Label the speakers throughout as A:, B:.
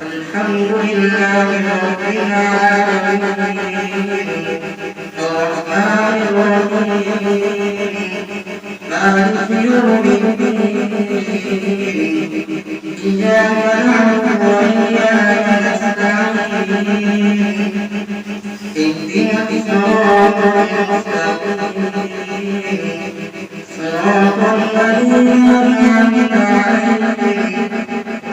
A: الحمد لله رب العالمين الرحمن الرحيم مالك يوم الدين إياك نعبد وإياك نستعين اهدنا الصراط المستقيم صراط الذين أنعمت عليهم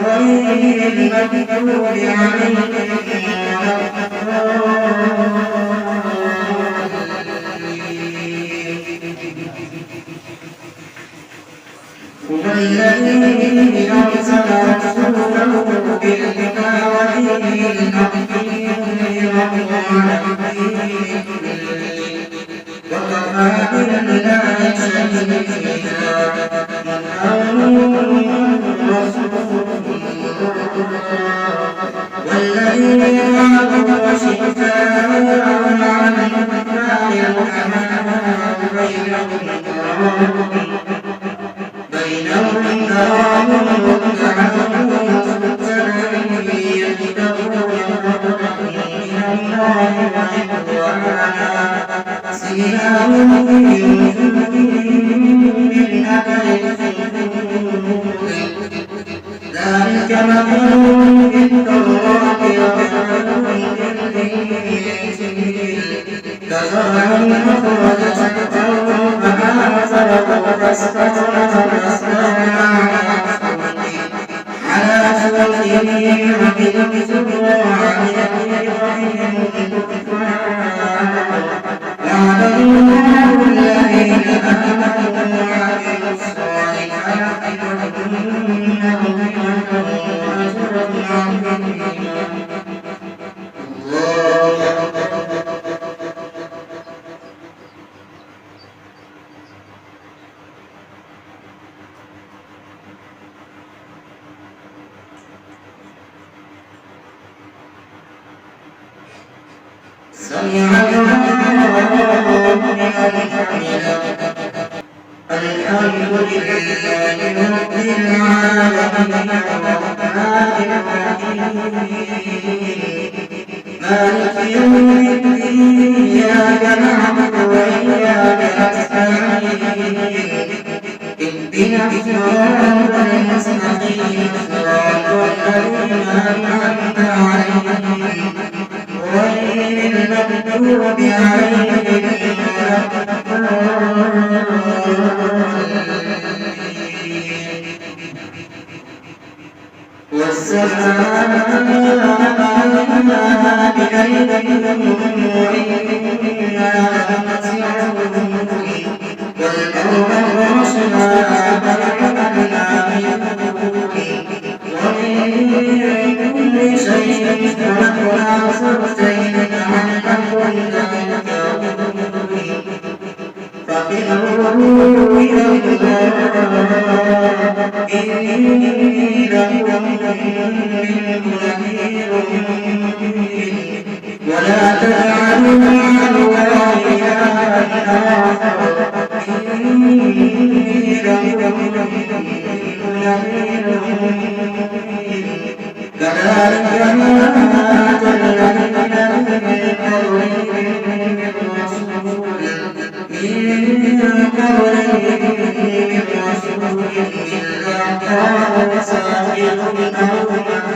A: غير المغضوب عليهم ولا الضالين هو الذي أرسل رسوله بالهدى ودين الحق ليظهره على الدين كله وكفى بالله شهيدا والذين آمنوا وشهداء على الكفار رحماء بينهم تراهم ركعا سجدا يبتغون فضلا من الله ورضوانا سيماهم في وجوههم من أثر السجود ذلك مثلهم في التوراة ومثلهم في الإنجيل كزرع أخرج شطأه فآزره فاستغلظ فاستوى على سوقه يعجب الزروع ليغيظ الكفار وعد الله الذين آمنوا وعملوا الصالحات لهم مغفرة وأجر عظيما الله سمع الله لمن حمده الحمد لله رب العالمين الرحمن الرحيم مالك يوم الدين إياك نعبد وإياك نستعين اهدنا الصراط المستقيم صراط الذين أنعمت عليهم غير المغضوب عليهم ولا الضالين والسماء بنيناها بأيد وإنا لموسعون والأرض فرشناها فنحملنا ومن كل شيء خلقنا زوجين لعلكم تذكرون فقروا إلى الله إني لكم منه نذير مبين ولا تجعلوا مع الله إلها آخر إني لكم منه نذير مبين كذلك ما أتى الذين من قبلهم من رسول إلا قالوا ساحر أو مجنون